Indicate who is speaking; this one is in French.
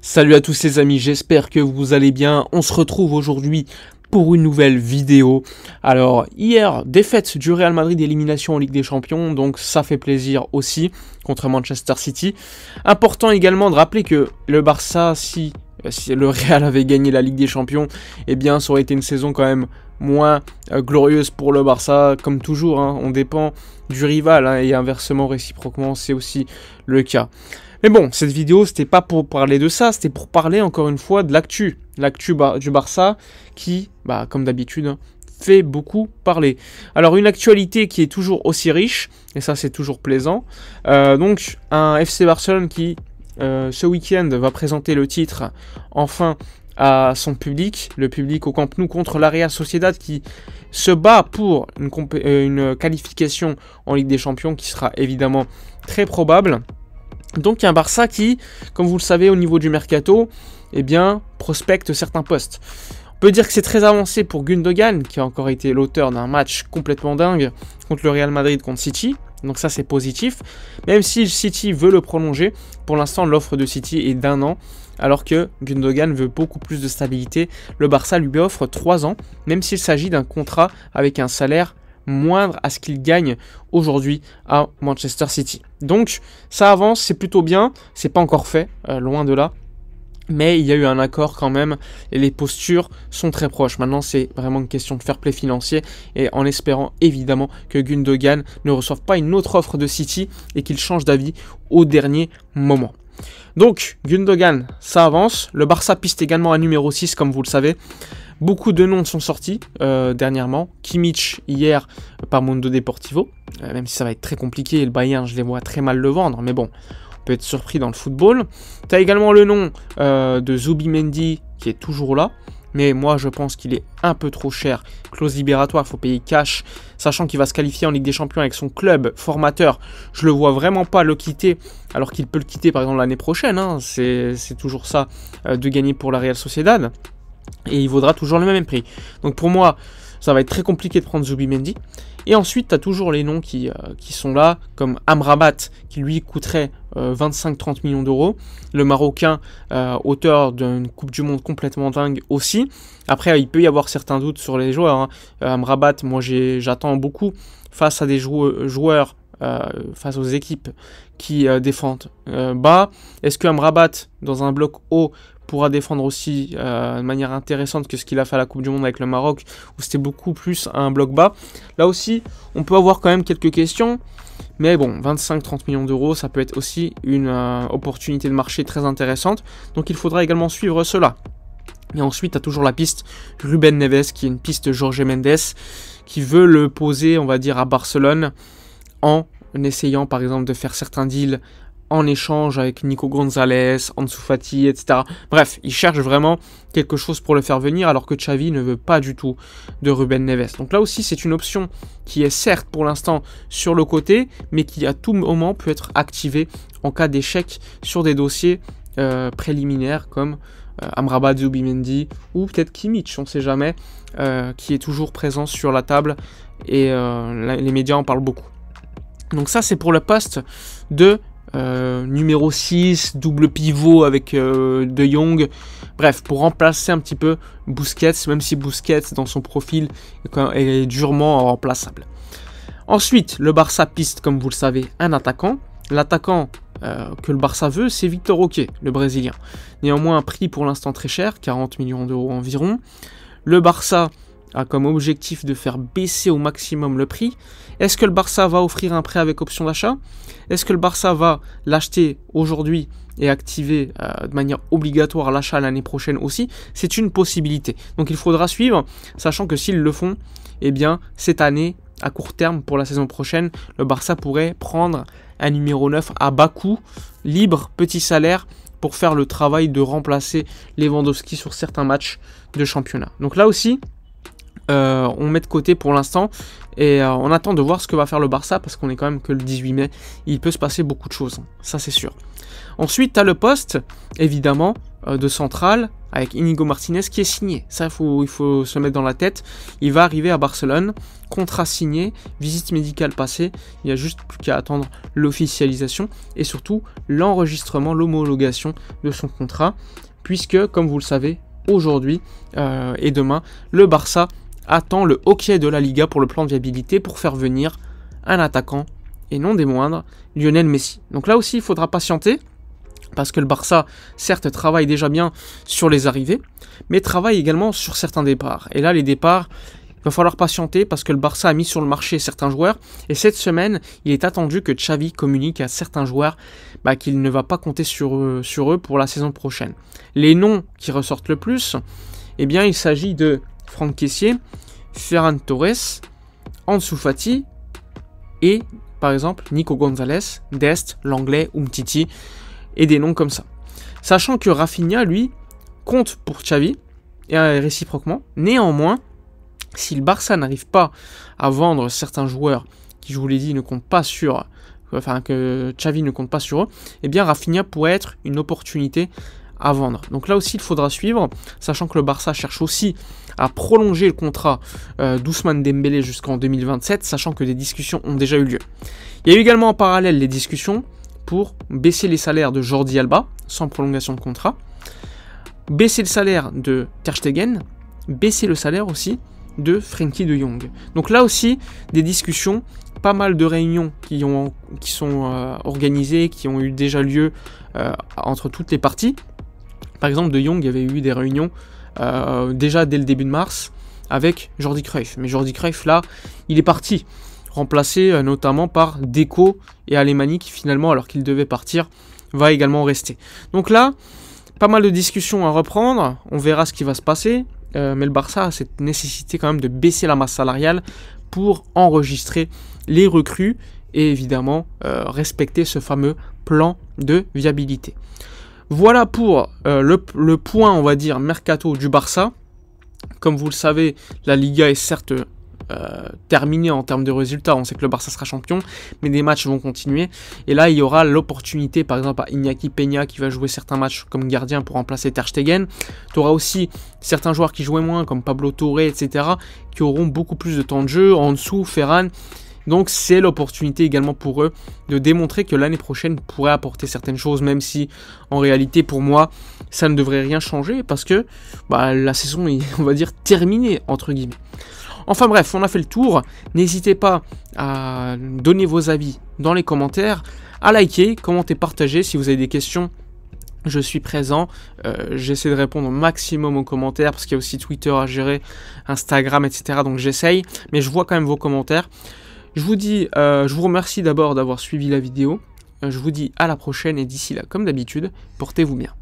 Speaker 1: Salut à tous les amis, j'espère que vous allez bien. On se retrouve aujourd'hui pour une nouvelle vidéo. Alors hier, défaite du Real Madrid, élimination en Ligue des Champions, donc ça fait plaisir aussi contre Manchester City. Important également de rappeler que le Barça, si le Real avait gagné la Ligue des Champions, eh bien ça aurait été une saison quand même moins glorieuse pour le Barça. Comme toujours, on dépend du rival et inversement, réciproquement, c'est aussi le cas. Mais bon, cette vidéo, c'était pas pour parler de ça, c'était pour parler encore une fois de l'actu. L'actu du Barça qui, comme d'habitude, fait beaucoup parler. Alors, une actualité qui est toujours aussi riche, et ça c'est toujours plaisant. Donc, un FC Barcelone qui, ce week-end, va présenter le titre enfin à son public, le public au Camp Nou contre la Real Sociedad qui se bat pour une qualification en Ligue des Champions qui sera évidemment très probable. Donc il y a un Barça qui, comme vous le savez au niveau du mercato, prospecte certains postes. On peut dire que c'est très avancé pour Gundogan, qui a encore été l'auteur d'un match complètement dingue contre le Real Madrid contre City. Donc ça c'est positif. Même si City veut le prolonger, pour l'instant l'offre de City est d'1 an, alors que Gundogan veut beaucoup plus de stabilité. Le Barça lui offre 3 ans, même s'il s'agit d'un contrat avec un salaire moindre à ce qu'il gagne aujourd'hui à Manchester City. Donc ça avance, c'est plutôt bien, c'est pas encore fait, loin de là, mais il y a eu un accord quand même et les postures sont très proches. Maintenant c'est vraiment une question de fair play financier et en espérant évidemment que Gundogan ne reçoive pas une autre offre de City et qu'il change d'avis au dernier moment. Donc Gundogan, ça avance, le Barça piste également un numéro 6 comme vous le savez. Beaucoup de noms sont sortis dernièrement. Kimmich hier par Mundo Deportivo, même si ça va être très compliqué. Le Bayern, je les vois très mal le vendre, mais bon, on peut être surpris dans le football. Tu as également le nom de Zubimendi qui est toujours là, mais moi je pense qu'il est un peu trop cher. Clause libératoire, il faut payer cash, sachant qu'il va se qualifier en Ligue des Champions avec son club formateur. Je le vois vraiment pas le quitter, alors qu'il peut le quitter par exemple l'année prochaine. C'est toujours ça de gagner pour la Real Sociedad. Et il vaudra toujours le même prix. Donc pour moi, ça va être très compliqué de prendre Zubimendi. Et ensuite, tu as toujours les noms qui sont là, comme Amrabat, qui lui coûterait 25-30 millions d'euros. Le Marocain, auteur d'une Coupe du Monde complètement dingue aussi. Après, il peut y avoir certains doutes sur les joueurs. Amrabat, moi j'attends beaucoup face à des joueurs, face aux équipes qui défendent bas. Est-ce que Amrabat, dans un bloc haut, pourra défendre aussi de manière intéressante que ce qu'il a fait à la Coupe du Monde avec le Maroc, où c'était beaucoup plus un bloc bas. Là aussi, on peut avoir quand même quelques questions, mais bon, 25-30 millions d'euros, ça peut être aussi une opportunité de marché très intéressante, donc il faudra également suivre cela. Et ensuite, tu as toujours la piste Ruben Neves, qui est une piste Jorge Mendes, qui veut le poser, on va dire, à Barcelone, en essayant par exemple de faire certains deals en échange avec Nico Gonzalez, Ansu Fati, etc. Bref, il cherche vraiment quelque chose pour le faire venir, alors que Xavi ne veut pas du tout de Ruben Neves. Donc là aussi, c'est une option qui est certes pour l'instant sur le côté, mais qui à tout moment peut être activée en cas d'échec sur des dossiers préliminaires comme Amrabat, Zubimendi ou peut-être Kimmich, on ne sait jamais, qui est toujours présent sur la table et les médias en parlent beaucoup. Donc ça, c'est pour le poste de numéro 6, double pivot avec De Jong. Bref, pour remplacer un petit peu Busquets, même si Busquets, dans son profil, est durement remplaçable. Ensuite, le Barça piste, comme vous le savez, un attaquant. L'attaquant que le Barça veut, c'est Victor Roque, le Brésilien. Néanmoins, un prix pour l'instant très cher, 40 millions d'euros environ. Le Barça a comme objectif de faire baisser au maximum le prix. Est-ce que le Barça va offrir un prêt avec option d'achat? Est-ce que le Barça va l'acheter aujourd'hui et activer de manière obligatoire l'achat l'année prochaine aussi? C'est une possibilité. Donc il faudra suivre, sachant que s'ils le font, cette année, à court terme, pour la saison prochaine, le Barça pourrait prendre un numéro 9 à bas coût, libre, petit salaire, pour faire le travail de remplacer Lewandowski sur certains matchs de championnat. Donc là aussi, on met de côté pour l'instant et on attend de voir ce que va faire le Barça parce qu'on est quand même que le 18 mai. Il peut se passer beaucoup de choses, ça c'est sûr. Ensuite, tu as le poste, évidemment, de central avec Inigo Martinez qui est signé. Ça, il faut se mettre dans la tête. Il va arriver à Barcelone, contrat signé, visite médicale passée. Il n'y a juste plus qu'à attendre l'officialisation et surtout l'enregistrement, l'homologation de son contrat. Puisque, comme vous le savez, aujourd'hui et demain, le Barça attend le OK de la Liga pour le plan de viabilité pour faire venir un attaquant, et non des moindres, Lionel Messi. Donc là aussi, il faudra patienter, parce que le Barça, certes, travaille déjà bien sur les arrivées, mais travaille également sur certains départs. Et là, les départs, il va falloir patienter, parce que le Barça a mis sur le marché certains joueurs, et cette semaine, il est attendu que Xavi communique à certains joueurs qu'il ne va pas compter sur eux pour la saison prochaine. Les noms qui ressortent le plus, eh bien, il s'agit de Franck Kessié, Ferran Torres, Ansu Fati, et par exemple Nico Gonzalez, Dest, Langlais, Umtiti et des noms comme ça. Sachant que Rafinha, lui, compte pour Xavi, et réciproquement. Néanmoins, si le Barça n'arrive pas à vendre certains joueurs qui, je vous l'ai dit, ne comptent pas sur, que Xavi ne compte pas sur eux, eh bien Rafinha pourrait être une opportunité à vendre. Donc là aussi, il faudra suivre, sachant que le Barça cherche aussi à prolonger le contrat d'Ousmane Dembélé jusqu'en 2027, sachant que des discussions ont déjà eu lieu. Il y a eu également en parallèle les discussions pour baisser les salaires de Jordi Alba, sans prolongation de contrat, baisser le salaire de Ter Stegen, baisser le salaire aussi de Frenkie de Jong. Donc là aussi, des discussions, pas mal de réunions qui sont organisées, qui ont eu déjà lieu entre toutes les parties. Par exemple, de Jong, il y avait eu des réunions déjà dès le début de mars avec Jordi Cruyff. Mais Jordi Cruyff, là, il est parti, remplacé notamment par Deco et Alemany qui finalement, alors qu'il devait partir, va également rester. Donc là, pas mal de discussions à reprendre, on verra ce qui va se passer, mais le Barça a cette nécessité quand même de baisser la masse salariale pour enregistrer les recrues et évidemment respecter ce fameux plan de viabilité. Voilà pour le point, on va dire, mercato du Barça. Comme vous le savez, la Liga est certes terminée en termes de résultats. On sait que le Barça sera champion, mais des matchs vont continuer. Et là, il y aura l'opportunité, par exemple, à Iñaki Peña qui va jouer certains matchs comme gardien pour remplacer Ter Stegen. Tu auras aussi certains joueurs qui jouaient moins, comme Pablo Touré, etc., qui auront beaucoup plus de temps de jeu. En dessous, Ferran. Donc c'est l'opportunité également pour eux de démontrer que l'année prochaine pourrait apporter certaines choses, même si en réalité pour moi ça ne devrait rien changer parce que la saison est, on va dire, terminée entre guillemets. Enfin bref, on a fait le tour. N'hésitez pas à donner vos avis dans les commentaires, à liker, commenter, partager. Si vous avez des questions, je suis présent, j'essaie de répondre au maximum aux commentaires parce qu'il y a aussi Twitter à gérer, Instagram, etc. Donc j'essaye, mais je vois quand même vos commentaires. Je vous remercie d'abord d'avoir suivi la vidéo. Je vous dis à la prochaine et d'ici là, comme d'habitude, portez-vous bien.